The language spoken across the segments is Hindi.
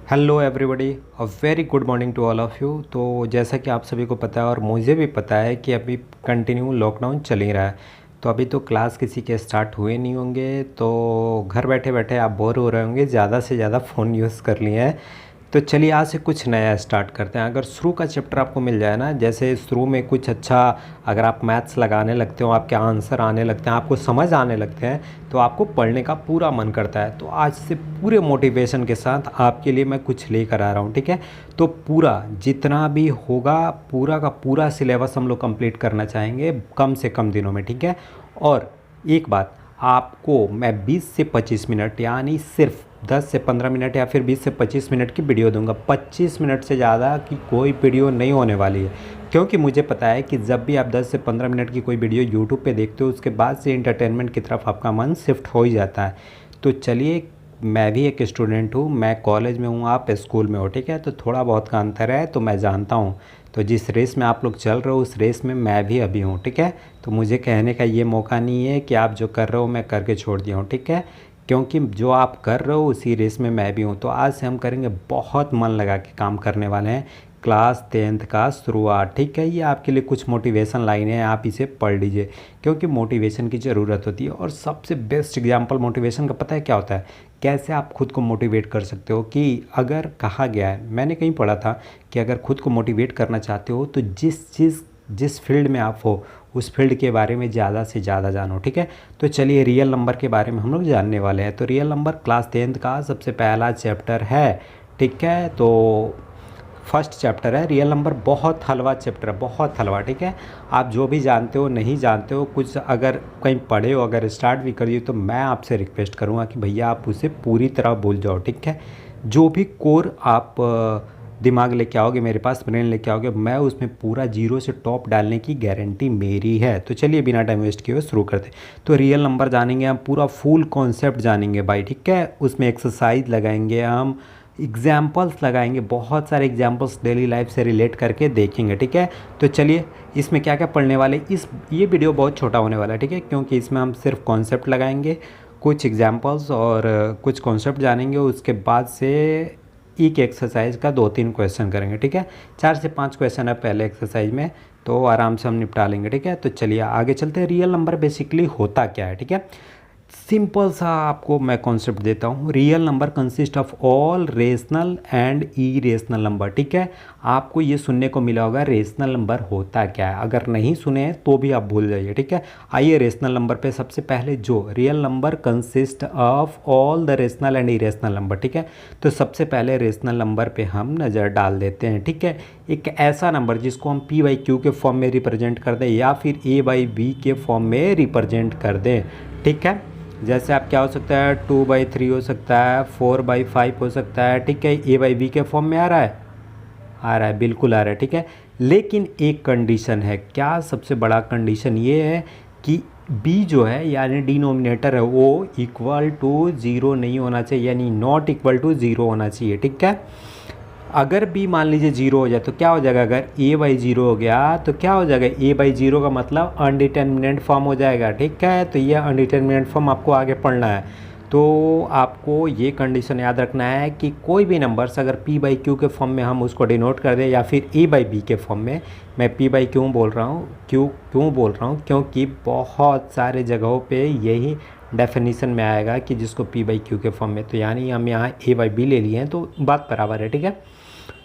Hello everybody, a very good morning to all of you. तो जैसा कि आप सभी को पता है और मुझे भी पता है कि अभी कंटिन्यू लॉकडाउन चल ही रहा है। तो अभी तो क्लास किसी के स्टार्ट हुए नहीं होंगे, तो घर बैठे बैठे आप बोर हो रहे होंगे, ज़्यादा से ज़्यादा फ़ोन यूज़ कर लिए हैं। तो चलिए आज से कुछ नया स्टार्ट करते हैं। अगर शुरू का चैप्टर आपको मिल जाए ना, जैसे शुरू में कुछ अच्छा, अगर आप मैथ्स लगाने लगते हो, आपके आंसर आने लगते हैं, आपको समझ आने लगते हैं, तो आपको पढ़ने का पूरा मन करता है। तो आज से पूरे मोटिवेशन के साथ आपके लिए मैं कुछ लेकर आ रहा हूँ, ठीक है। तो पूरा जितना भी होगा, पूरा का पूरा सिलेबस हम लोग कंप्लीट करना चाहेंगे कम से कम दिनों में, ठीक है। और एक बात, आपको मैं 20 से 25 मिनट यानी सिर्फ 10 से 15 मिनट या फिर 20 से 25 मिनट की वीडियो दूंगा। 25 मिनट से ज़्यादा की कोई वीडियो नहीं होने वाली है, क्योंकि मुझे पता है कि जब भी आप 10 से 15 मिनट की कोई वीडियो यूट्यूब पे देखते हो, उसके बाद से इंटरटेनमेंट की तरफ आपका मन शिफ्ट हो ही जाता है। तो चलिए, मैं भी एक स्टूडेंट हूँ, मैं कॉलेज में हूँ, आप स्कूल में हो, ठीक है। तो थोड़ा बहुत का अंतर है, तो मैं जानता हूँ। तो जिस रेस में आप लोग चल रहे हो, उस रेस में मैं भी अभी हूँ, ठीक है। तो मुझे कहने का ये मौका नहीं है कि आप जो कर रहे हो मैं करके छोड़ दिया हूँ, ठीक है। क्योंकि जो आप कर रहे हो उसी रेस में मैं भी हूँ। तो आज से हम करेंगे, बहुत मन लगा के काम करने वाले हैं। क्लास 10th का शुरुआत, ठीक है। ये आपके लिए कुछ मोटिवेशन लाइनें हैं, आप इसे पढ़ लीजिए, क्योंकि मोटिवेशन की ज़रूरत होती है। और सबसे बेस्ट एग्जांपल मोटिवेशन का पता है क्या होता है? कैसे आप खुद को मोटिवेट कर सकते हो, कि अगर कहा गया है, मैंने कहीं पढ़ा था कि अगर खुद को मोटिवेट करना चाहते हो तो जिस फील्ड में आप हो उस फील्ड के बारे में ज़्यादा से ज़्यादा जानो, ठीक है। तो चलिए, रियल नंबर के बारे में हम लोग जानने वाले हैं। तो रियल नंबर क्लास 10th का सबसे पहला चैप्टर है, ठीक है। तो फर्स्ट चैप्टर है रियल नंबर। बहुत हलवा चैप्टर है, बहुत हलवा, ठीक है। आप जो भी जानते हो, नहीं जानते हो, कुछ अगर कहीं पढ़े हो, अगर स्टार्ट भी कर दिए, तो मैं आपसे रिक्वेस्ट करूँगा कि भैया आप उसे पूरी तरह भूल जाओ, ठीक है। जो भी कोर आप दिमाग लेके आओगे, मेरे पास ब्रेन लेके आओगे, मैं उसमें पूरा जीरो से टॉप डालने की गारंटी मेरी है। तो चलिए, बिना टाइम वेस्ट किए हुए शुरू करते। तो रियल नंबर जानेंगे हम, पूरा फुल कॉन्सेप्ट जानेंगे भाई, ठीक है। उसमें एक्सरसाइज लगाएंगे हम, एग्जाम्पल्स लगाएंगे, बहुत सारे एग्जाम्पल्स डेली लाइफ से रिलेट करके देखेंगे, ठीक है। तो चलिए, इसमें क्या क्या पढ़ने वाले, ये वीडियो बहुत छोटा होने वाला है, ठीक है, क्योंकि इसमें हम सिर्फ कॉन्सेप्ट लगाएंगे, कुछ एग्जाम्पल्स और कुछ कॉन्सेप्ट जानेंगे। उसके बाद से एक एक्सरसाइज का 2-3 क्वेश्चन करेंगे, ठीक है। 4 से 5 क्वेश्चन है पहले एक्सरसाइज में, तो आराम से हम निपटा लेंगे, ठीक है। तो चलिए आगे चलते हैं। रियल नंबर बेसिकली होता क्या है, ठीक है। सिंपल सा आपको मैं कॉन्सेप्ट देता हूँ। Real number consist of all rational and E rational number, ठीक है। आपको ये सुनने को मिला होगा रेशनल नंबर होता क्या है, अगर नहीं सुने तो भी आप भूल जाइए, ठीक है। आइए रेशनल नंबर पे सबसे पहले, जो real number consist of all the rational and E rational number, ठीक है। तो सबसे पहले रेशनल नंबर पे हम नज़र डाल देते हैं, ठीक है। एक ऐसा नंबर जिसको हम पी बाई क्यू के फॉर्म में रिप्रेजेंट कर दें या फिर ए बाई बी के फॉर्म में रिप्रेजेंट कर दें, ठीक है। जैसे आप क्या हो सकता है, 2/3 हो सकता है, 4/5 हो सकता है, ठीक है। ए बाई बी के फॉर्म में आ रहा है, आ रहा है, बिल्कुल आ रहा है, ठीक है। लेकिन एक कंडीशन है, क्या सबसे बड़ा कंडीशन ये है कि बी जो है यानी डिनोमिनेटर है वो इक्वल टू 0 नहीं होना चाहिए, यानी नॉट इक्वल टू 0 होना चाहिए, ठीक है। अगर बी मान लीजिए 0 हो जाए तो क्या हो जाएगा, अगर ए बाई 0 हो गया तो क्या हो जाएगा, ए बाई 0 का मतलब अनडिटर्मिनेट फॉर्म हो जाएगा, ठीक है। तो ये अनडिटर्मिनेट फॉर्म आपको आगे पढ़ना है। तो आपको ये कंडीशन याद रखना है कि कोई भी नंबर्स अगर पी बाई क्यू के फॉर्म में हम उसको डिनोट कर दें या फिर ए बाई बी के फॉर्म में, मैं पी बाई क्यों बोल रहा हूँ, क्यों बोल रहा हूँ, क्योंकि बहुत सारे जगहों पे यही डेफिनेशन में आएगा कि जिसको पी बाई क्यू के फॉर्म में, तो यानी हम यहाँ ए बाई बी ले लिए हैं, तो बात बराबर है, ठीक है।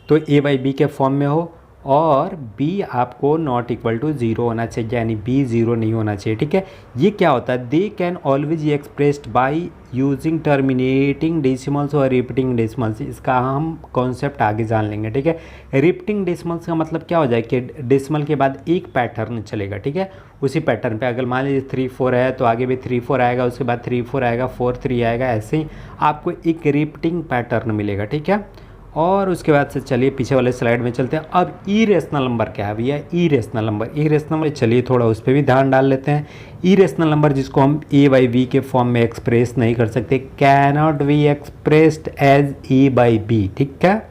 तो ए बाई बी के फॉर्म में हो और बी आपको नॉट इक्वल टू 0 होना चाहिए, यानी बी 0 नहीं होना चाहिए, ठीक है। ये क्या होता है, they can always expressed by using terminating decimals और रिपीटिंग डेसिमल्स। इसका हम कॉन्सेप्ट आगे जान लेंगे, ठीक है। रिपीटिंग डेसिमल्स का मतलब क्या हो जाए कि डेसिमल के बाद एक पैटर्न चलेगा, ठीक है। उसी पैटर्न पे अगर मान लीजिए 3-4 है तो आगे भी 3-4 आएगा, उसके बाद 3-4 आएगा, 4-3 आएगा, ऐसे ही आपको एक रिपीटिंग पैटर्न मिलेगा, ठीक है। और उसके बाद से चलिए पीछे वाले स्लाइड में चलते हैं। अब ई रेशनल नंबर क्या है भैया, ई रेशनल नंबर, चलिए थोड़ा उस पर भी ध्यान डाल लेते हैं। ई रेशनल नंबर जिसको हम ए बाई बी के फॉर्म में एक्सप्रेस नहीं कर सकते, cannot be expressed as A by B, ठीक है।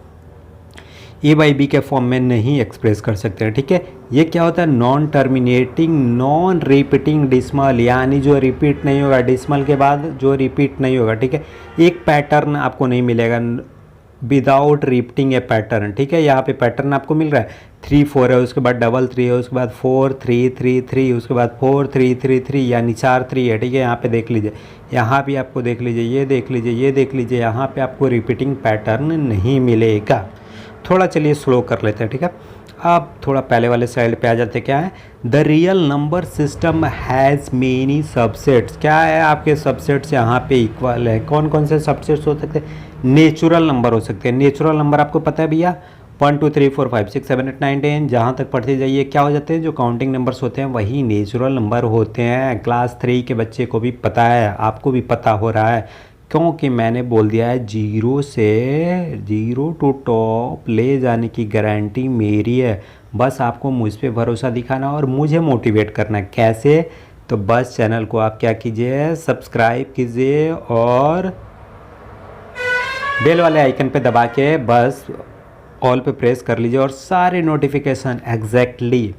ए बाई बी के फॉर्म में नहीं एक्सप्रेस कर सकते हैं, ठीक है। ये क्या होता है, non terminating non repeating dismal, यानी जो रिपीट नहीं होगा, डिसमल के बाद जो रिपीट नहीं होगा, ठीक है। एक पैटर्न आपको नहीं मिलेगा, विदाउट रिपीटिंग ए पैटर्न। ठीक है, यहाँ पे पैटर्न आपको मिल रहा है 3 4 है, उसके बाद डबल 3 है, उसके बाद 4 3 3 3, उसके बाद 4 3 3 3, यानी 4 3 है। ठीक है, यहाँ पे देख लीजिए, यहाँ भी आपको देख लीजिए, ये देख लीजिए, ये देख लीजिए, यहाँ पे आपको रिपीटिंग पैटर्न नहीं मिलेगा। थोड़ा चलिए स्लो कर लेते हैं। ठीक है, अब थोड़ा पहले वाले साइड पे आ जाते। क्या है, the real number system has many subsets. क्या है, आपके सबसेट्स यहाँ पे इक्वल है। कौन कौन से सबसेट्स हो सकते हैं? नेचुरल नंबर हो सकते हैं। नेचुरल नंबर आपको पता है भैया, 1 2 3 4 5 6 7 8 9 10, जहाँ तक पढ़ते जाइए क्या हो जाते हैं, जो काउंटिंग नंबर्स होते हैं वही नेचुरल नंबर होते हैं। क्लास 3 के बच्चे को भी पता है, आपको भी पता हो रहा है, क्योंकि मैंने बोल दिया है 0 टू टॉप ले जाने की गारंटी मेरी है। बस आपको मुझ पे भरोसा दिखाना और मुझे मोटिवेट करना है। कैसे? तो बस चैनल को आप क्या कीजिए, सब्सक्राइब कीजिए और बेल वाले आइकन पे दबा के बस ऑल पे प्रेस कर लीजिए और सारे नोटिफिकेशन एग्जैक्टली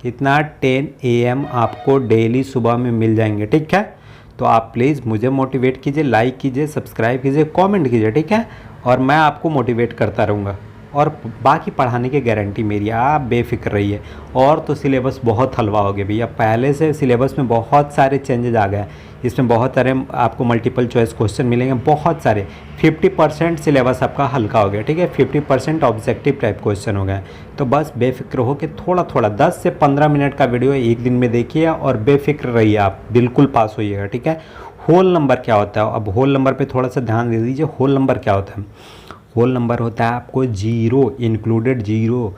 कितना 10 AM आपको डेली सुबह में मिल जाएंगे। ठीक है, तो आप प्लीज़ मुझे मोटिवेट कीजिए, लाइक कीजिए, सब्सक्राइब कीजिए, कमेंट कीजिए। ठीक है, और मैं आपको मोटिवेट करता रहूँगा और बाकी पढ़ाने की गारंटी मेरी है, आप बेफिक्र रहिए। और तो सिलेबस बहुत हलवा हो गया भैया, पहले से सिलेबस में बहुत सारे चेंजेज आ गए। इसमें बहुत सारे आपको मल्टीपल चॉइस क्वेश्चन मिलेंगे, बहुत सारे। 50% सिलेबस आपका हल्का हो गया। ठीक है, 50% ऑब्जेक्टिव टाइप क्वेश्चन हो गए। तो बस बेफिक्र हो के थोड़ा थोड़ा 10 से 15 मिनट का वीडियो एक दिन में देखिए और बेफिक्र रहिए, आप बिल्कुल पास होइएगा। ठीक है, होल नंबर क्या होता है? अब होल नंबर पे थोड़ा सा ध्यान दे दीजिए। होल नंबर क्या होता है? होल नंबर होता है आपको 0 इंक्लूडेड 0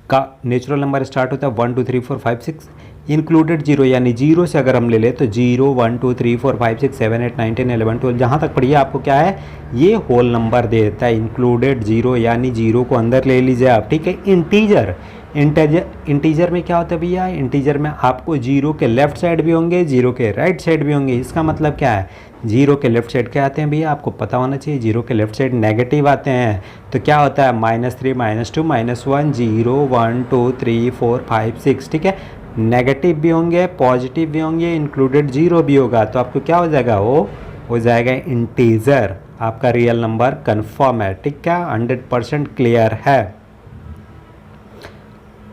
का नेचुरल नंबर स्टार्ट होता है 1 2 3 4 5 6 इंक्लूडेड 0, यानी 0 से अगर हम ले लें तो 0 1 2 3 4 5 6 7 8 9 10 11 12, जहाँ तक पढ़िए आपको क्या है, ये होल नंबर देता है इंक्लूडेड 0, यानी 0 को अंदर ले लीजिए आप। ठीक है, इंटीजर में क्या होता है भैया, इंटीजर में आपको 0 के लेफ्ट साइड भी होंगे, 0 के राइट साइड भी होंगे। इसका मतलब क्या है, 0 के लेफ्ट साइड क्या आते हैं भैया, आपको पता होना चाहिए। 0 के लेफ्ट साइड नेगेटिव आते हैं, तो क्या होता है -3 -2 -1 0 1 2 3 4 5 6। ठीक है, नेगेटिव भी होंगे, पॉजिटिव भी होंगे, इंक्लूडेड 0 भी होगा, तो आपको क्या हो जाएगा, वो हो जाएगा इंटीजर। आपका रियल नंबर कन्फर्म है। ठीक है, 100% क्लियर है।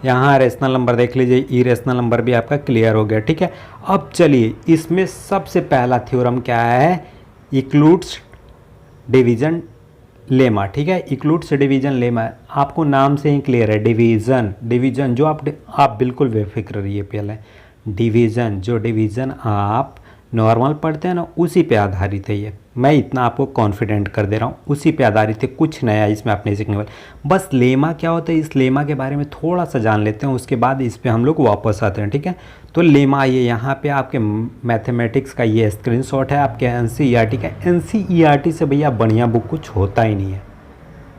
यहाँ रेशनल नंबर देख लीजिए, इरेशनल नंबर भी आपका क्लियर हो गया। ठीक है, अब चलिए इसमें सबसे पहला थ्योरम क्या है, इक्लूड्स डिवीजन लेमा। ठीक है, इक्लूड्स डिवीजन लेमा आपको नाम से ही क्लियर है। डिवीजन जो आप बिल्कुल बेफिक्र रहिए। पहले डिवीजन, जो डिवीजन आप नॉर्मल पढ़ते हैं ना, उसी पे आधारित है ये। मैं इतना आपको कॉन्फिडेंट कर दे रहा हूँ, उसी पे आधारित है, कुछ नया इसमें आपने सीखने वाला। बस लेमा क्या होता है, इस लेमा के बारे में थोड़ा सा जान लेते हैं, उसके बाद इस पे हम लोग वापस आते हैं। ठीक है, तो लेमा ये यहाँ पे आपके मैथमेटिक्स का ये स्क्रीनशॉट है आपके एनसीईआरटी का। एनसीईआरटी से भैया बढ़िया बुक कुछ होता ही नहीं है,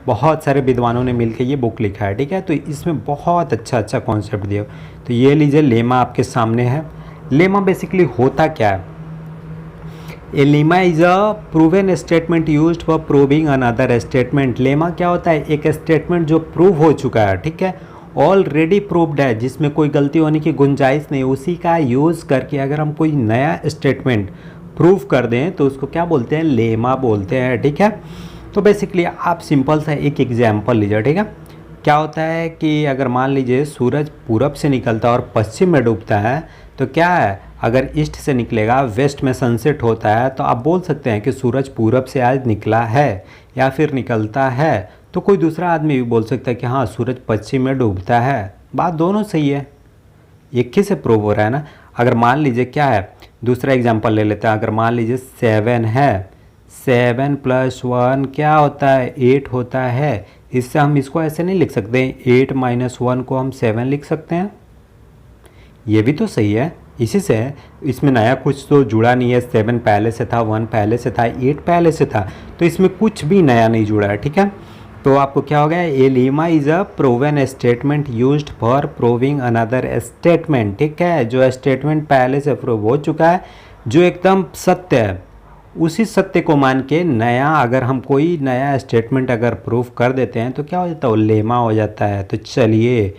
बहुत सारे विद्वानों ने मिलकर ये बुक लिखा है। ठीक है, तो इसमें बहुत अच्छा कॉन्सेप्ट दिया। तो ये लीजिए, लेमा आपके सामने है। लेमा बेसिकली होता क्या है, a lemma is a proven statement used for proving another statement. Lemma क्या होता है, एक स्टेटमेंट जो प्रूव हो चुका है, ठीक है, ऑलरेडी प्रूव्ड है, जिसमें कोई गलती होने की गुंजाइश नहीं, उसी का यूज़ करके अगर हम कोई नया स्टेटमेंट प्रूव कर दें तो उसको क्या बोलते हैं, लेमा बोलते हैं। ठीक है, तो बेसिकली आप सिंपल सा एक एग्जाम्पल लीजिए। ठीक है, क्या होता है कि अगर मान लीजिए सूरज पूरब से निकलता है और पश्चिम में डूबता है, तो क्या है, अगर ईस्ट से निकलेगा, वेस्ट में सनसेट होता है, तो आप बोल सकते हैं कि सूरज पूरब से आज निकला है या फिर निकलता है। तो कोई दूसरा आदमी भी बोल सकता है कि हाँ सूरज पश्चिम में डूबता है। बात दोनों सही है, एक ही से प्रूव हो रहा है ना। अगर मान लीजिए क्या है, दूसरा एग्जांपल ले लेते हैं। अगर मान लीजिए 7 है, 7 + 1 क्या होता है, 8 होता है। इससे हम इसको ऐसे नहीं लिख सकते, 8 - 1 को हम 7 लिख सकते हैं, ये भी तो सही है। इसी से इसमें नया कुछ तो जुड़ा नहीं है, 7 पहले से था, 1 पहले से था, 8 पहले से था, तो इसमें कुछ भी नया नहीं जुड़ा है। ठीक है, तो आपको क्या हो गया, a lemma is a proven statement used for proving another statement. ठीक है, जो स्टेटमेंट पहले से प्रूव हो चुका है, जो एकदम सत्य है, उसी सत्य को मान के नया अगर हम कोई नया स्टेटमेंट अगर प्रूव कर देते हैं तो क्या हो जाता है, वो लेमा हो जाता है। तो चलिए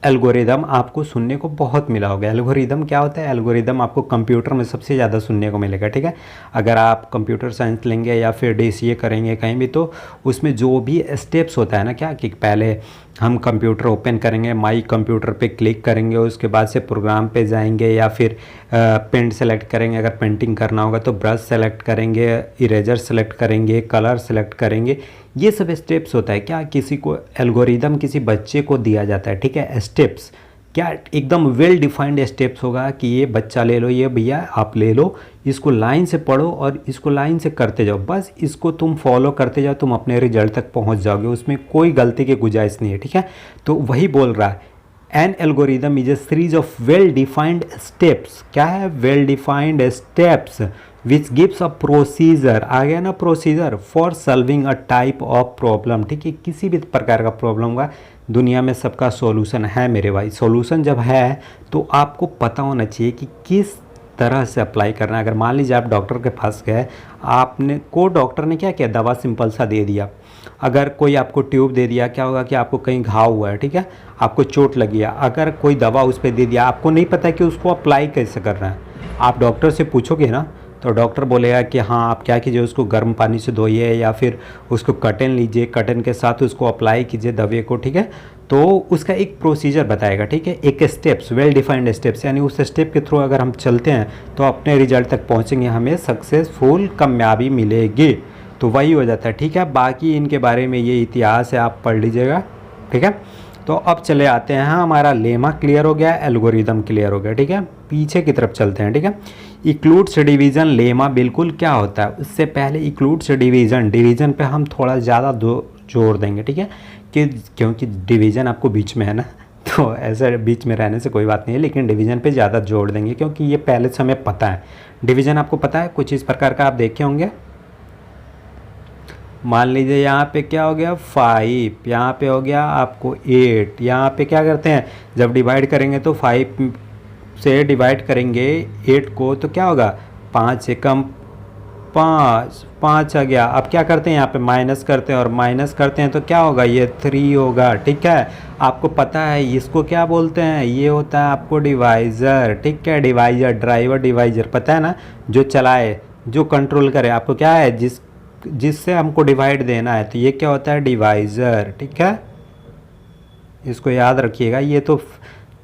एल्गोरिदम आपको सुनने को बहुत मिला होगा। एल्गोरिदम क्या होता है? एल्गोरिदम आपको कंप्यूटर में सबसे ज़्यादा सुनने को मिलेगा, ठीक है। अगर आप कंप्यूटर साइंस लेंगे या फिर DCA करेंगे कहीं भी, तो उसमें जो भी स्टेप्स होता है ना, क्या कि पहले हम कंप्यूटर ओपन करेंगे, माई कंप्यूटर पे क्लिक करेंगे, उसके बाद से प्रोग्राम पे जाएंगे या फिर पेंट सेलेक्ट करेंगे, अगर पेंटिंग करना होगा तो ब्रश सेलेक्ट करेंगे, इरेजर सेलेक्ट करेंगे, कलर सेलेक्ट करेंगे। ये सब स्टेप्स होता है क्या, किसी को एल्गोरिदम किसी बच्चे को दिया जाता है, ठीक है। स्टेप्स क्या एकदम वेल डिफाइंड स्टेप्स होगा कि ये बच्चा ले लो, ये भैया आप ले लो, इसको लाइन से पढ़ो और इसको लाइन से करते जाओ, बस इसको तुम फॉलो करते जाओ, तुम अपने रिजल्ट तक पहुंच जाओगे, उसमें कोई गलती की गुंजाइश नहीं है, ठीक है। तो वही बोल रहा है, an algorithm is a series of well defined steps. क्या है? Well defined steps which gives a procedure, आ गया ना procedure, for solving a type of problem, ठीक है। किसी भी प्रकार का प्रॉब्लम का दुनिया में सबका सॉल्यूशन है मेरे भाई। सॉल्यूशन जब है तो आपको पता होना चाहिए कि किस तरह से अप्लाई करना है। अगर मान लीजिए आप डॉक्टर के पास गए, आपने को डॉक्टर ने क्या किया, दवा सिंपल सा दे दिया। अगर कोई आपको ट्यूब दे दिया, क्या होगा कि आपको कहीं घाव हुआ है, ठीक है, आपको चोट लगी है, अगर कोई दवा उस पर दे दिया, आपको नहीं पता कि उसको अप्लाई कैसे करना है, आप डॉक्टर से पूछोगे ना, तो डॉक्टर बोलेगा कि हाँ आप क्या कीजिए, उसको गर्म पानी से धोइए या फिर उसको कटन लीजिए, कटन के साथ उसको अप्लाई कीजिए दवाई को, ठीक है। तो उसका एक प्रोसीजर बताएगा, ठीक है, एक स्टेप्स, वेल डिफाइंड स्टेप्स, यानी उस स्टेप के थ्रू अगर हम चलते हैं तो अपने रिजल्ट तक पहुंचेंगे, हमें सक्सेसफुल कामयाबी मिलेगी। तो वही हो जाता है, ठीक है। बाकी इनके बारे में ये इतिहास है, आप पढ़ लीजिएगा, ठीक है। तो अब चले आते हैं, हमारा लेमा क्लियर हो गया, एल्गोरिदम क्लियर हो गया, ठीक है। पीछे की तरफ चलते हैं, ठीक है। इक्लूड्स डिवीज़न लेमा बिल्कुल क्या होता है, उससे पहले इक्लूड्स डिवीज़न, डिवीज़न पे हम थोड़ा ज़्यादा जोर देंगे, ठीक है, कि क्योंकि डिवीज़न आपको बीच में है ना, तो ऐसे बीच में रहने से कोई बात नहीं है, लेकिन डिवीज़न पे ज़्यादा जोर देंगे क्योंकि ये पहले से हमें पता है। डिवीज़न आपको पता है कुछ इस प्रकार का, आप देखे होंगे। मान लीजिए यहाँ पे क्या हो गया 5, यहाँ पे हो गया आपको 8, यहाँ पे क्या करते हैं, जब डिवाइड करेंगे तो 5 से डिवाइड करेंगे 8 को, तो क्या होगा 5 से कम 5 आ गया। अब क्या करते हैं, यहाँ पे माइनस करते हैं, और माइनस करते हैं तो क्या होगा, ये 3 होगा, ठीक है। आपको पता है इसको क्या बोलते हैं, ये होता है आपको डिवाइज़र, ठीक है। डिवाइज़र, ड्राइवर डिवाइज़र, पता है ना, जो चलाए, जो कंट्रोल करे, आपको क्या है, जिससे हमको डिवाइड देना है, तो ये क्या होता है, डिवाइज़र, ठीक है। इसको याद रखिएगा, ये तो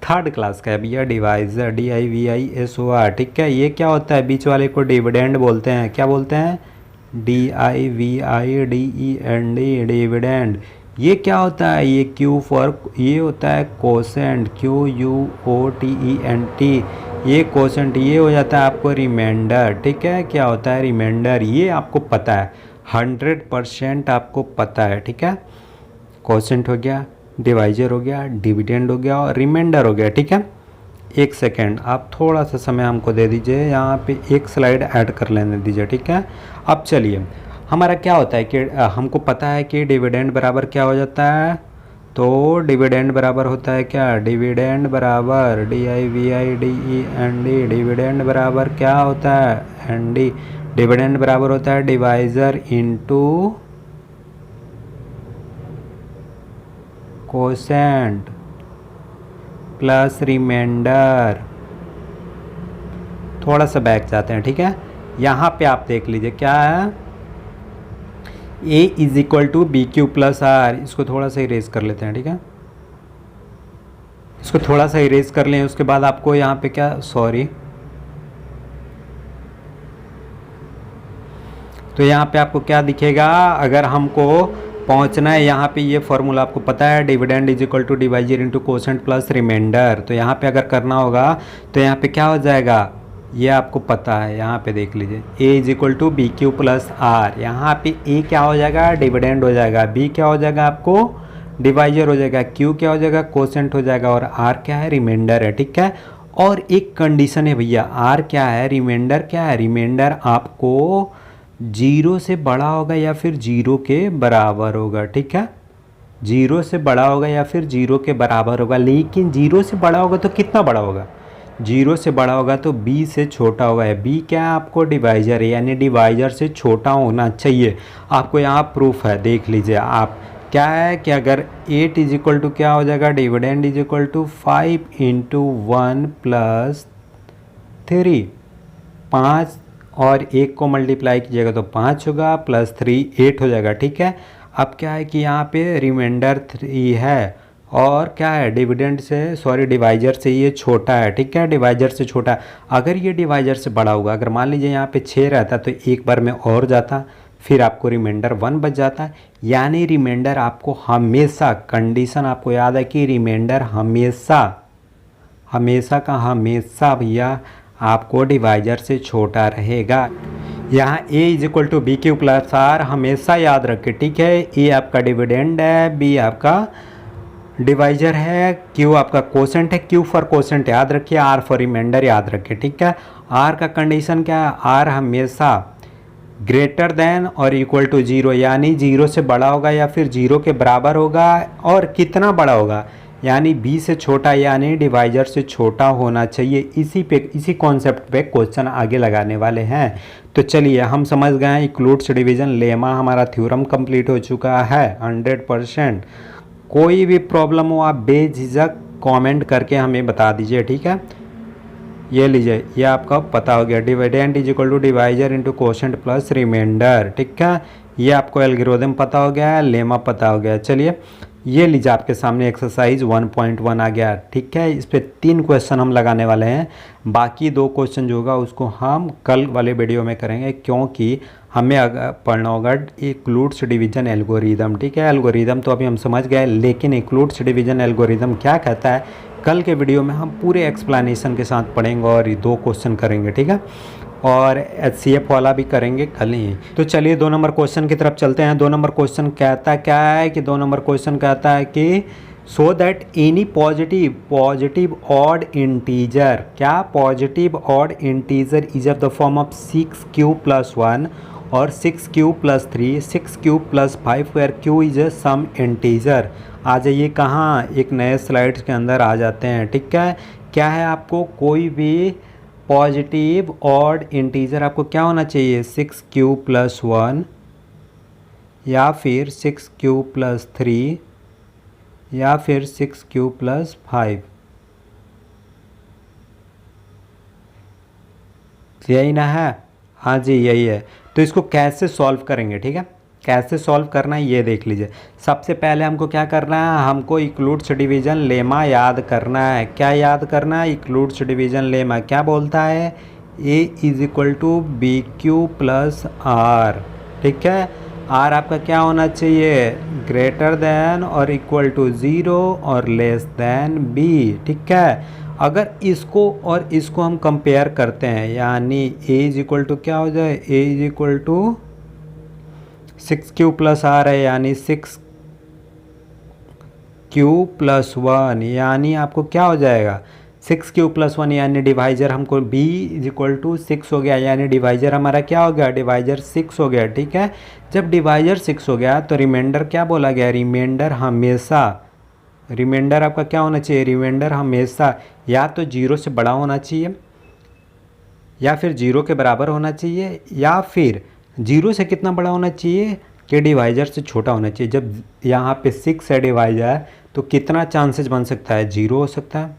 थर्ड क्लास का है भैया, डिवाइज़र, DIVISOR, ठीक है। ये क्या होता है, बीच वाले को डिविडेंड बोलते हैं, क्या बोलते हैं, DIVIDEND, डिविडेंड। ये क्या होता है, ये Q फॉर, ये होता है कोसेंट, QUOTENT, ये कोसेंट, ये हो जाता है आपको रिमाइंडर, ठीक है। क्या होता है, रिमाइंडर, ये आपको पता है, 100% आपको पता है, ठीक है। कोसेंट हो गया, डिवाइजर हो गया, डिविडेंड हो गया और रिमाइंडर हो गया, ठीक है। एक सेकेंड आप थोड़ा सा समय हमको दे दीजिए, यहाँ पे एक स्लाइड ऐड कर लेने दीजिए, ठीक है। अब चलिए, हमारा क्या होता है कि हमको पता है कि डिविडेंड बराबर क्या हो जाता है, तो डिविडेंड बराबर होता है क्या, डिविडेंड बराबर DIVIDEND, डिविडेंड बराबर क्या होता है, ND, डिविडेंड बराबर होता है divisor into quotient plus remainder. थोड़ा सा बैक जाते हैं, ठीक है। यहाँ पे आप देख लीजिए क्या है, A is equal to BQ plus R, इसको थोड़ा सा इरेज कर लेते हैं, ठीक है। इसको थोड़ा सा इरेज कर लें, उसके बाद आपको यहाँ पे क्या, सॉरी, तो यहाँ पे आपको क्या दिखेगा, अगर हमको पहुँचना है यहाँ पे, ये फॉर्मूला आपको पता है, dividend is equal to divisor into quotient plus remainder. तो यहाँ पे अगर करना होगा तो यहाँ पे क्या हो जाएगा, ये आपको पता है, यहाँ पे देख लीजिए, A is equal to BQ plus R, यहाँ पे A क्या हो जाएगा, डिविडेंड हो जाएगा, B क्या हो जाएगा आपको, डिवाइजर हो जाएगा, Q क्या हो जाएगा, कोसेंट हो जाएगा, और R क्या है, रिमाइंडर है, ठीक है। और एक कंडीशन है भैया, R क्या है, रिमाइंडर क्या है, रिमाइंडर आपको 0 से बड़ा होगा या फिर 0 के बराबर होगा, ठीक है। 0 से बड़ा होगा या फिर 0 के बराबर होगा, लेकिन 0 से बड़ा होगा तो कितना बड़ा होगा, 0 से बड़ा होगा तो B से छोटा होगा है। B क्या है आपको, डिवाइज़र है, यानी डिवाइज़र से छोटा होना चाहिए। आपको यहाँ प्रूफ है, देख लीजिए आप, क्या है कि अगर 8 इज इक्वल टू क्या हो जाएगा, dividend is equal to 5 into 1 plus 3, 5 और 1 को मल्टीप्लाई कीजिएगा तो 5 होगा, प्लस 3 8 हो जाएगा। ठीक है, अब क्या है कि यहाँ पे रिमाइंडर 3 है और क्या है डिविडेंड से, सॉरी डिवाइजर से ये छोटा है। ठीक है, डिवाइजर से छोटा है। अगर ये डिवाइजर से बड़ा होगा, अगर मान लीजिए यहाँ पे 6 रहता तो एक बार में और जाता, फिर आपको रिमाइंडर 1 बच जाता है। यानी रिमाइंडर आपको हमेशा, कंडीशन आपको याद है कि रिमाइंडर हमेशा हमेशा का हमेशा भैया आपको डिवाइजर से छोटा रहेगा। यहाँ a is equal to B Q plus R हमेशा याद रखें। ठीक है, a आपका डिविडेंड है, b आपका डिवाइजर है, q आपका कोसेंट है, q फॉर कोसेंट याद रखिए, r फॉर रिमाइंडर याद रखिए। ठीक है, r का कंडीशन क्या है, r हमेशा ग्रेटर देन और इक्वल टू 0, यानी 0 से बड़ा होगा या फिर 0 के बराबर होगा। और कितना बड़ा होगा, यानी b से छोटा, यानी डिवाइजर से छोटा होना चाहिए। इसी कॉन्सेप्ट पे क्वेश्चन आगे लगाने वाले हैं। तो चलिए हम समझ गए हैं, इंक्लूड्स डिवीजन लेमा हमारा थ्योरम कंप्लीट हो चुका है 100%। कोई भी प्रॉब्लम हो आप बेझिझक कमेंट करके हमें बता दीजिए। ठीक है, ये लीजिए, ये आपका पता हो गया, dividend is equal to divisor into quotient plus remainder. ठीक है, ये आपको एल्गोरिथम पता हो गया है, लेमा पता हो गया। चलिए ये लीजिए आपके सामने एक्सरसाइज 1.1 आ गया। ठीक है, इस पे 3 क्वेश्चन हम लगाने वाले हैं, बाकी 2 क्वेश्चन जो होगा उसको हम कल वाले वीडियो में करेंगे, क्योंकि हमें पढ़ना होगा इंक्लूड्स डिवीजन एल्गोरिदम। ठीक है, एल्गोरिदम तो अभी हम समझ गए, लेकिन इंक्लूड्स डिवीजन एल्गोरिदम क्या कहता है कल के वीडियो में हम पूरे एक्सप्लेनेशन के साथ पढ़ेंगे और 2 क्वेश्चन करेंगे। ठीक है, और HCF वाला भी करेंगे कल ही। तो चलिए 2 नंबर क्वेश्चन की तरफ चलते हैं। 2 नंबर क्वेश्चन कहता क्या है कि 2 नंबर क्वेश्चन कहता है कि so that any positive odd integer, क्या positive odd integer is of the form of 6q plus 1 और 6q plus 3, 6q plus 5 where q is a some integer. आ जाइए कहाँ, एक नए स्लाइड्स के अंदर आ जाते हैं। ठीक है, क्या है आपको कोई भी पॉजिटिव ऑड इंटीजर आपको क्या होना चाहिए, 6q प्लस 1 या फिर 6q प्लस 3 या फिर 6q प्लस 5। यही ना है, हाँ जी यही है। तो इसको कैसे सॉल्व करेंगे, ठीक है, कैसे सॉल्व करना है ये देख लीजिए। सबसे पहले हमको क्या करना है, हमको इंक्लूड्स डिवीजन लेमा याद करना है। क्या याद करना है, इंक्लूड्स डिवीजन लेमा क्या बोलता है, a is equal to B Q plus R. ठीक है, r आपका क्या होना चाहिए, ग्रेटर देन और इक्वल टू 0 और लेस देन b। ठीक है, अगर इसको और इसको हम कंपेयर करते हैं, यानी a इज इक्वल टू क्या हो जाए, a is equal to 6q plus R है, यानी 6q प्लस 1, यानी आपको क्या हो जाएगा 6q प्लस 1, यानी डिवाइजर हमको b इज इक्वल टू 6 हो गया, यानी डिवाइजर हमारा क्या हो गया, डिवाइजर 6 हो गया। ठीक है, जब डिवाइजर 6 हो गया तो रिमाइंडर क्या बोला गया, रिमाइंडर हमेशा, रिमाइंडर आपका क्या होना चाहिए, रिमाइंडर हमेशा या तो 0 से बड़ा होना चाहिए या फिर 0 के बराबर होना चाहिए, या फिर 0 से कितना बड़ा होना चाहिए कि डिवाइजर से छोटा होना चाहिए। जब यहाँ पे 6 है डिवाइजर तो कितना चांसेस बन सकता है, 0 हो सकता है,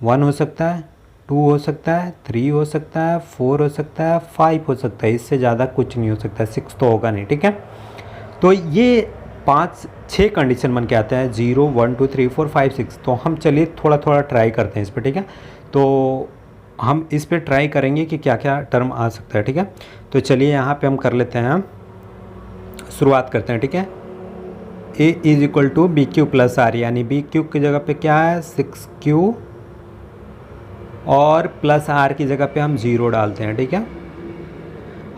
1 हो सकता है, 2 हो सकता है, 3 हो सकता है, 4 हो सकता है, 5 हो सकता है, इससे ज़्यादा कुछ नहीं हो सकता, 6 तो होगा नहीं। ठीक है, तो ये 5-6 कंडीशन बन के आते हैं, 0 1 2 3 4 5 6। तो हम चलिए थोड़ा थोड़ा ट्राई करते हैं इस पर। ठीक है, तो हम इस पे ट्राई करेंगे कि क्या क्या टर्म आ सकता है। ठीक है, तो चलिए यहाँ पे हम कर लेते हैं, शुरुआत करते हैं। ठीक है, a is equal to B Q plus R, यानी बी क्यू की जगह पे क्या है 6q और प्लस आर की जगह पे हम 0 डालते हैं। ठीक है,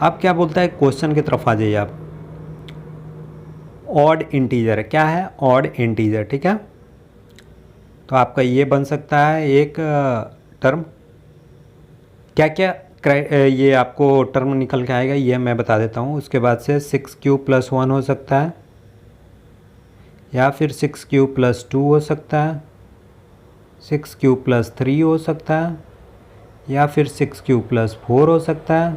अब क्या बोलता है, क्वेश्चन की तरफ आ जाइए आप। ऑड इंटीजर क्या है, ऑड इंटीजर। ठीक है, तो आपका ये बन सकता है एक टर्म, क्या क्या ये आपको टर्म निकल के आएगा ये मैं बता देता हूँ। उसके बाद से 6q प्लस 1 हो सकता है, या फिर 6q प्लस 2 हो सकता है, 6q प्लस 3 हो सकता है, या फिर 6q प्लस 4 हो सकता है,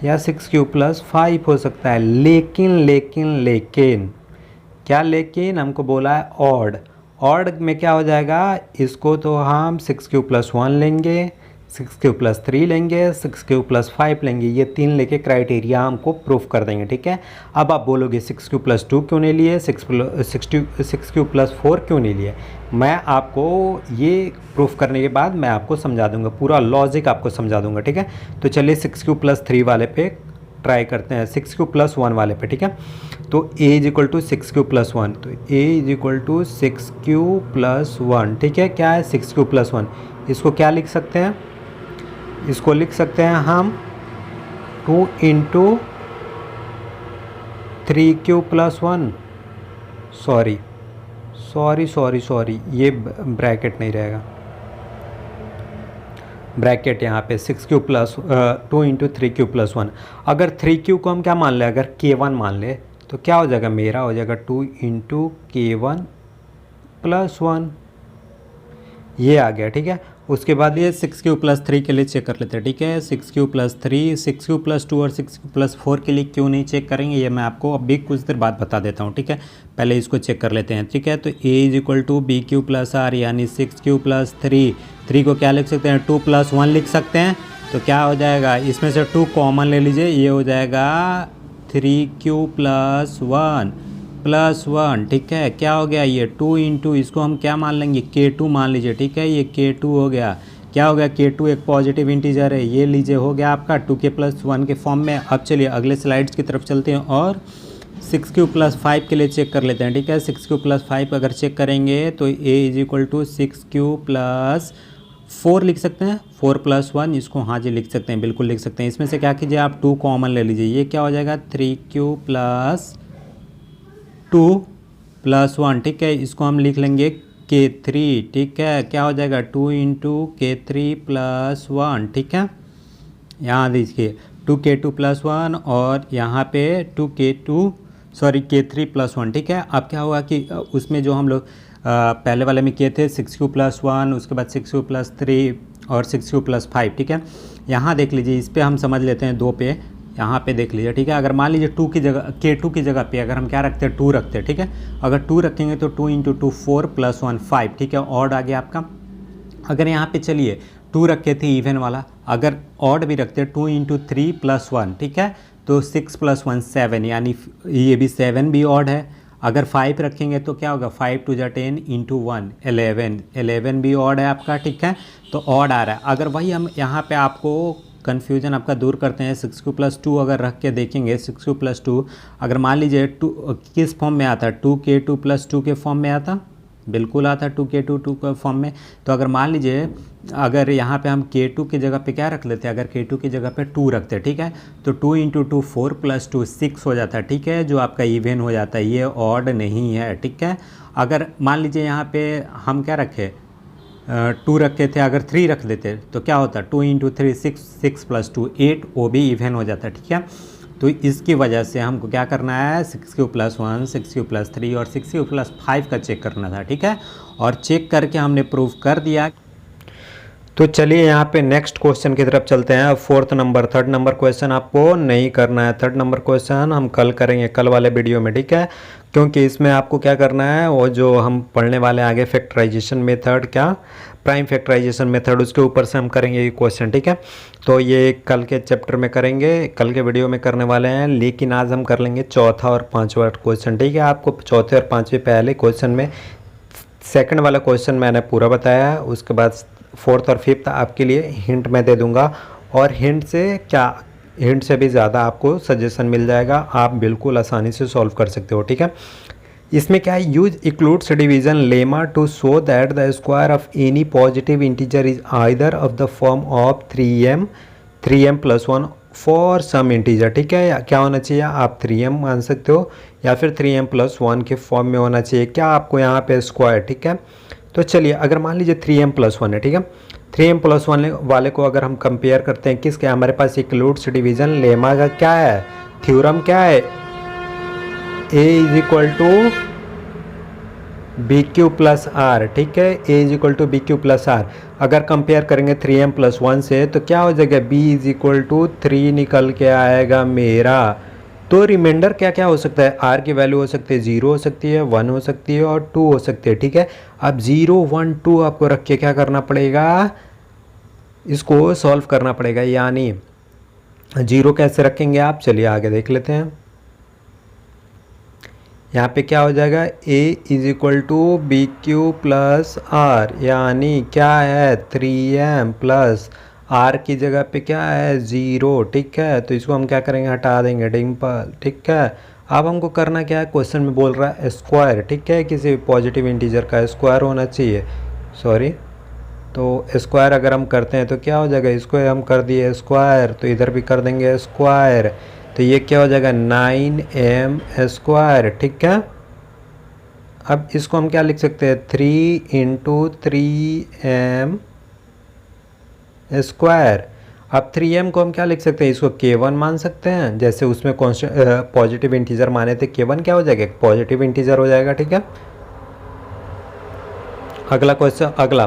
या 6q प्लस 5 हो सकता है। लेकिन क्या, लेकिन हमको बोला है ऑड। ऑड में क्या हो जाएगा, इसको तो हम 6q+1 लेंगे, 6q+3 लेंगे, 6q+5 लेंगे, ये 3 लेके क्राइटेरिया हमको प्रूफ कर देंगे। ठीक है, अब आप बोलोगे 6q+2 क्यों नहीं लिए, 6q+4 क्यों नहीं लिए। मैं आपको ये प्रूफ करने के बाद मैं आपको समझा दूंगा, पूरा लॉजिक आपको समझा दूंगा। ठीक है, तो चलिए 6q+3 वाले पे ट्राई करते हैं, 6q+1 वाले पे। ठीक है, तो a = 6q+1, तो a = 6q+1। ठीक है, क्या है 6q+1, इसको क्या लिख सकते हैं, इसको लिख सकते हैं हम 2 × 3q+1। सॉरी, ये ब्रैकेट नहीं रहेगा, ब्रैकेट यहाँ पे 2 × 3q+1। अगर 3q को हम क्या मान लें, अगर k1 मान ले तो क्या हो जाएगा, मेरा हो जाएगा 2 × k1+1, ये आ गया। ठीक है, उसके बाद ये 6q+3 के लिए चेक कर लेते हैं। ठीक है, 6q+3, 6q+2 और 6q+4 के लिए क्यों नहीं चेक करेंगे, ये मैं आपको अभी कुछ देर बाद बता देता हूँ। ठीक है, पहले इसको चेक कर लेते हैं। ठीक है, तो a = bq+r यानी 6q+3, 3 को क्या लिख सकते हैं, 2+1 लिख सकते हैं। तो क्या हो जाएगा, इसमें से 2 कॉमन ले लीजिए, ये हो जाएगा 3q+1+1। ठीक है, क्या हो गया, ये 2 × इसको हम क्या मान लेंगे, k2 मान लीजिए। ठीक है, ये k2 हो गया, क्या हो गया, k2 एक पॉजिटिव इंटीजर है, ये लीजिए हो गया आपका 2k+1 के फॉर्म में। अब चलिए अगले स्लाइड्स की तरफ चलते हैं और 6q+5 के लिए चेक कर लेते हैं। ठीक है, 6q+5 अगर चेक करेंगे तो a = 6q+4 लिख सकते हैं, 4+1, इसको हाँ जी लिख सकते हैं, बिल्कुल लिख सकते हैं। इसमें से क्या कीजिए, आप 2 कॉमन ले लीजिए, ये क्या हो जाएगा 3q+2+1। ठीक है, इसको हम लिख लेंगे k3। ठीक है, क्या हो जाएगा 2 × k3+1। ठीक है, यहाँ देखिए 2k2+1 और यहाँ पे k3+1। ठीक है, अब क्या होगा कि उसमें जो हम लोग पहले वाले में किए थे 6q+1, उसके बाद 6q+3 और 6q+5। ठीक है, यहाँ देख लीजिए, इस पे हम समझ लेते हैं 2 पे, यहाँ पे देख लीजिए। ठीक है, अगर मान लीजिए 2 की जगह, k2 की जगह पे अगर हम क्या रखते हैं, 2 रखते हैं। ठीक है, अगर 2 रखेंगे तो 2 × 2 4+1 5। ठीक है, ऑड आ गया आपका। अगर यहाँ पे चलिए 2 रखे थे इवन वाला, अगर ऑड भी रखते हैं 2 × 3+1। ठीक है, तो 6+1 7, यानी ये भी 7 भी ऑड है। अगर 5 रखेंगे तो क्या होगा, 5 × 10 × 1 11 भी ऑड है आपका। ठीक है, तो ऑड आ रहा है। अगर वही हम यहाँ पे आपको कन्फ्यूजन आपका दूर करते हैं, 6q+2 अगर रख के देखेंगे, 6q+2 अगर मान लीजिए 2 किस फॉर्म में आता है, 2k2+2 के फॉर्म में आता, बिल्कुल आता 2k2 के फॉर्म में। तो अगर मान लीजिए अगर यहाँ पे हम k2 की जगह पे क्या रख लेते हैं, अगर k2 की जगह पे 2 रखते हैं। ठीक है, तो 2 × 2 4+2 6 हो जाता है। ठीक है, जो आपका इवन हो जाता है, ये ऑड नहीं है। ठीक है, अगर मान लीजिए यहाँ पे हम क्या रखे, 2 रखे थे, अगर 3 रख देते तो क्या होता, 2 × 3 6, 6+2 8, वो भी इवन हो जाता है। ठीक है, तो इसकी वजह से हमको क्या करना है, 6q+1, 6q+3 और 6q+5 का चेक करना था। ठीक है, और चेक करके हमने प्रूफ कर दिया। तो चलिए यहाँ पे नेक्स्ट क्वेश्चन की तरफ चलते हैं। 4th number, 3rd number question आपको नहीं करना है। 3rd नंबर क्वेश्चन हम कल करेंगे, कल वाले वीडियो में। ठीक है, क्योंकि इसमें आपको क्या करना है, वो जो हम पढ़ने वाले आगे फैक्टराइजेशन मेथड, क्या प्राइम फैक्टराइजेशन मेथड, उसके ऊपर से हम करेंगे ये क्वेश्चन। ठीक है, तो ये कल के चैप्टर में करेंगे, कल के वीडियो में करने वाले हैं। लेकिन आज हम कर लेंगे 4था और 5वां क्वेश्चन। ठीक है, आपको 4थे और 5वें पहले क्वेश्चन में 2nd वाला क्वेश्चन मैंने पूरा बताया है, उसके बाद 4th और 5th आपके लिए हिंट मैं दे दूंगा, और हिंट से भी ज़्यादा आपको सजेशन मिल जाएगा, आप बिल्कुल आसानी से सॉल्व कर सकते हो। ठीक है, इसमें क्या है, use Euclid's division lemma to show that the square of any positive integer is either of the form of 3m+1 for some integer. ठीक है, या क्या होना चाहिए, आप 3m मान सकते हो या फिर 3m+1 के फॉर्म में होना चाहिए। क्या आपको यहाँ पे स्क्वायर। ठीक है, तो चलिए अगर मान लीजिए 3m+1 है। ठीक है, 3m+1 वाले को अगर हम कंपेयर करते हैं किसके, हमारे पास इक्लूड्स डिवीजन लेमा का क्या है, थ्योरम क्या है, a = bq+r। ठीक है, a = bq+r। अगर कंपेयर करेंगे 3m+1 से तो क्या हो जाएगा, b = 3 निकल के आएगा मेरा। तो रिमाइंडर क्या क्या हो सकता है, आर की वैल्यू हो सकती है 0 हो सकती है, 1 हो सकती है और 2 हो सकती है, ठीक है। अब 0 1 2 आपको रख के क्या करना पड़ेगा, इसको सॉल्व करना पड़ेगा। यानी 0 कैसे रखेंगे आप, चलिए आगे देख लेते हैं। यहाँ पे क्या हो जाएगा, a is equal to B Q plus R, यानी क्या है 3m प्लस आर की जगह पे क्या है 0, ठीक है। तो इसको हम क्या करेंगे, हटा देंगे डिम्पल, ठीक है। अब हमको करना क्या है, क्वेश्चन में बोल रहा है स्क्वायर, ठीक है, किसी पॉजिटिव इंटीजर का स्क्वायर होना चाहिए, सॉरी। तो स्क्वायर अगर हम करते हैं तो क्या हो जाएगा, इसको हम कर दिए स्क्वायर, तो इधर भी कर देंगे स्क्वायर, तो ये क्या हो जाएगा 9m स्क्वायर, ठीक है। अब इसको हम क्या लिख सकते हैं, 3 इंटू 3m स्क्वायर। अब 3m को हम क्या लिख सकते हैं, इसको k1 मान सकते हैं, जैसे उसमें पॉजिटिव इंटीजर माने थे, k1 क्या हो जाएगा, पॉजिटिव इंटीजर हो जाएगा, ठीक है। अगला क्वेश्चन, अगला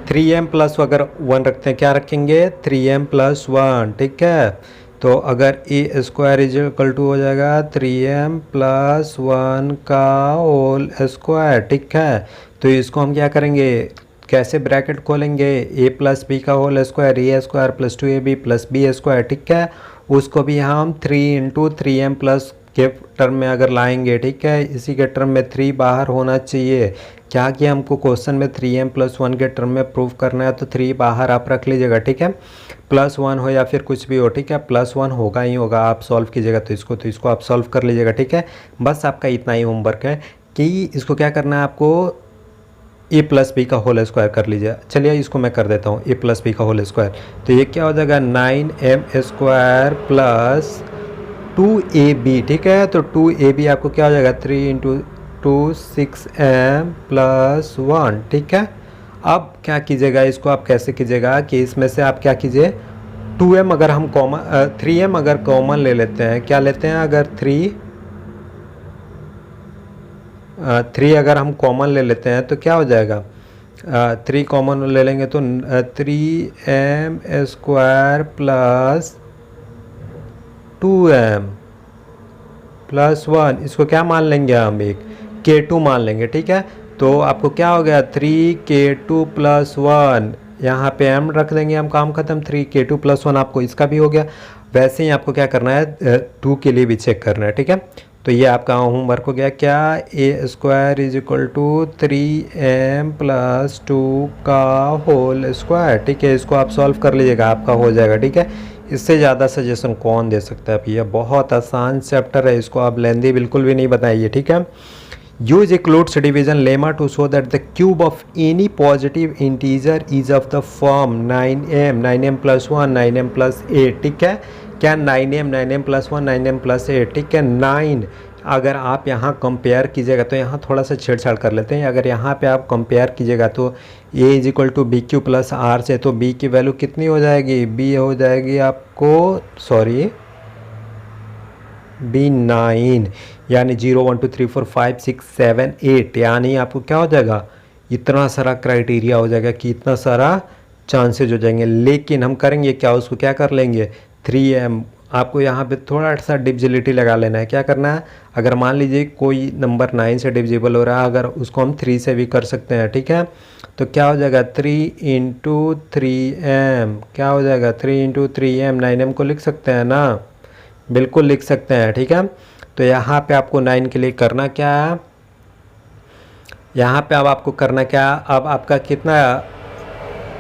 3m प्लस अगर 1 रखते हैं, क्या रखेंगे 3m प्लस 1, ठीक है। तो अगर ए स्क्वायर इज इक्वल टू हो जाएगा 3m प्लस 1 का होल स्क्वायर, ठीक है। तो इसको हम क्या करेंगे, कैसे ब्रैकेट खोलेंगे, a प्लस बी का whole square, a square plus 2ab plus b square, ठीक है। उसको भी हम 3 इंटू 3m प्लस के टर्म में अगर लाएंगे, ठीक है, इसी के टर्म में 3 बाहर होना चाहिए। क्या किया हमको क्वेश्चन में 3m प्लस 1 के टर्म में प्रूव करना है, तो 3 बाहर आप रख लीजिएगा, ठीक है। प्लस 1 हो या फिर कुछ भी हो, ठीक है, प्लस 1 होगा ही होगा, आप सॉल्व कीजिएगा तो इसको आप सॉल्व कर लीजिएगा, ठीक है। बस आपका इतना ही होमवर्क है कि इसको क्या करना है आपको, ए प्लस बी का होल स्क्वायर कर लीजिए। चलिए इसको मैं कर देता हूँ, ए प्लस बी का होल स्क्वायर, तो ये क्या हो जाएगा 9m स्क्वायर प्लस 2ab, ठीक है। तो 2ab आपको क्या हो जाएगा 3 इंटू 2 6m प्लस 1, ठीक है। अब क्या कीजिएगा, इसको आप कैसे कीजिएगा कि इसमें से आप क्या कीजिए 2m अगर हम कॉमन 3m अगर कॉमन ले लेते हैं, क्या लेते हैं, अगर 3 अगर हम कॉमन ले लेते हैं तो क्या हो जाएगा, 3 कॉमन ले लेंगे तो 3m square plus 2m plus 1, इसको क्या मान लेंगे हम, एक k2 मान लेंगे, ठीक है। तो आपको क्या हो गया 3k2 प्लस 1, यहाँ पे m रख देंगे, हम काम खत्म, 3k2 प्लस 1 आपको इसका भी हो गया। वैसे ही आपको क्या करना है 2 के लिए भी चेक करना है, ठीक है। तो ये आपका होमवर्क हो गया, क्या a square is equal to 3m plus 2 का होल स्क्वायर, ठीक है। इसको आप सॉल्व कर लीजिएगा, आपका हो जाएगा, ठीक है। इससे ज़्यादा सजेशन कौन दे सकता है भैया, बहुत आसान चैप्टर है, इसको आप लेंदी बिल्कुल भी नहीं बताइए, ठीक है। Use Euclid's division lemma to show that the cube of any positive integer is of the form 9m plus 1 9m plus 8, ठीक है। क्या 9m प्लस 1 9m प्लस 8, ठीक है। 9 अगर आप यहाँ कंपेयर कीजिएगा तो यहाँ थोड़ा सा छेड़छाड़ कर लेते हैं, अगर यहाँ पे आप कंपेयर कीजिएगा तो a is equal to B Q plus R से, तो b की वैल्यू कितनी हो जाएगी, b हो जाएगी आपको, सॉरी b 9, यानी 0 1 2 3 4 5 6 7 8, यानी आपको क्या हो जाएगा, इतना सारा क्राइटेरिया हो जाएगा कि इतना सारा चांसेज हो जाएंगे। लेकिन हम करेंगे क्या, उसको क्या कर लेंगे 3m, आपको यहाँ पे थोड़ा सा डिविजिबिलिटी लगा लेना है। क्या करना है, अगर मान लीजिए कोई नंबर 9 से डिविजिबल हो रहा है, अगर उसको हम 3 से भी कर सकते हैं, ठीक है। तो क्या हो जाएगा 3 इंटू 3m, क्या हो जाएगा 3 इंटू 3m, 9m को लिख सकते हैं ना, बिल्कुल लिख सकते हैं, ठीक है। तो यहाँ पे आपको 9 के लिए करना क्या है, यहाँ पे अब आपको करना क्या, अब आपका कितना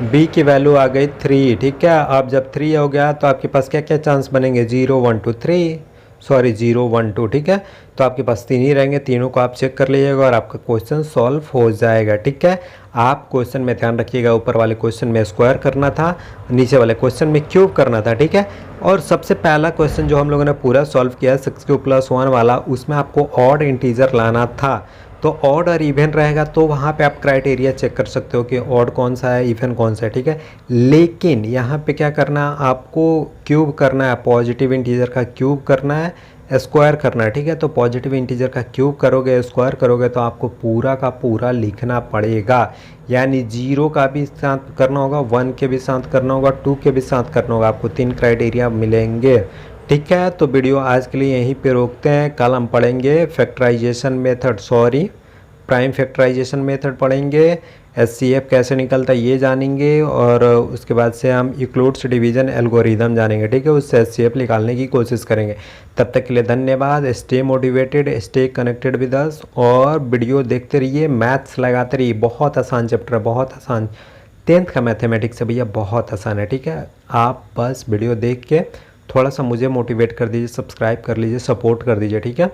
b की वैल्यू आ गई 3, ठीक है। अब जब 3 हो गया तो आपके पास क्या क्या चांस बनेंगे, 0 1 2 3, सॉरी 0 1 2, ठीक है। तो आपके पास 3 ही रहेंगे, तीनों को आप चेक कर लीजिएगा और आपका क्वेश्चन सॉल्व हो जाएगा, ठीक है। आप क्वेश्चन में ध्यान रखिएगा, ऊपर वाले क्वेश्चन में स्क्वायर करना था, नीचे वाले क्वेश्चन में क्यूब करना था, ठीक है। और सबसे पहला क्वेश्चन जो हम लोगों ने पूरा सॉल्व किया 6 प्लस 1 वाला, उसमें आपको ऑड इंटीजर लाना था। तो ऑड और इवन रहेगा तो वहाँ पे आप क्राइटेरिया चेक कर सकते हो कि ऑड कौन सा है, इवन कौन सा है, ठीक है। लेकिन यहाँ पे क्या करना है, आपको क्यूब करना है, पॉजिटिव इंटीजर का क्यूब करना है, स्क्वायर करना है, ठीक है। तो पॉजिटिव इंटीजर का क्यूब करोगे, स्क्वायर करोगे तो आपको पूरा का पूरा लिखना पड़ेगा, यानी 0 का भी साथ करना होगा, 1 के भी साथ करना होगा, 2 के भी साथ करना होगा, आपको 3 क्राइटेरिया मिलेंगे, ठीक है, तो वीडियो आज के लिए यहीं पे रोकते हैं। कल हम पढ़ेंगे factorization method, prime factorization method पढ़ेंगे। एचसीएफ कैसे निकलता है ये जानेंगे, और उसके बाद से हम यूक्लिड्स डिवीजन एल्गोरिदम जानेंगे। ठीक है, उससे एचसीएफ निकालने की कोशिश करेंगे। तब तक के लिए धन्यवाद। Stay motivated, stay connected with us, और वीडियो देखते रहिए, मैथ्स लगाते रहिए। बहुत आसान चैप्टर है, बहुत आसान। 10th का मैथमेटिक्स है भैया, बहुत आसान है। ठीक है, आप बस वीडियो देख के थोड़ा सा मुझे मोटिवेट कर दीजिए, सब्सक्राइब कर लीजिए, सपोर्ट कर दीजिए। ठीक है,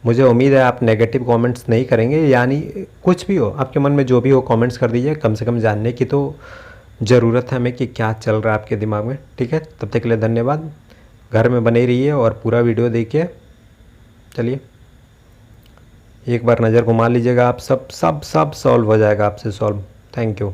मुझे उम्मीद है आप नेगेटिव कमेंट्स नहीं करेंगे, यानी कुछ भी हो आपके मन में जो भी हो कमेंट्स कर दीजिए। कम से कम जानने की तो ज़रूरत है हमें कि क्या चल रहा है आपके दिमाग में। ठीक है, तब तक के लिए धन्यवाद। घर में बने रहिए और पूरा वीडियो देखिए। चलिए, एक बार नज़र घुमा लीजिएगा, आप सब सब सब सॉल्व हो जाएगा आपसे सॉल्व। Thank you.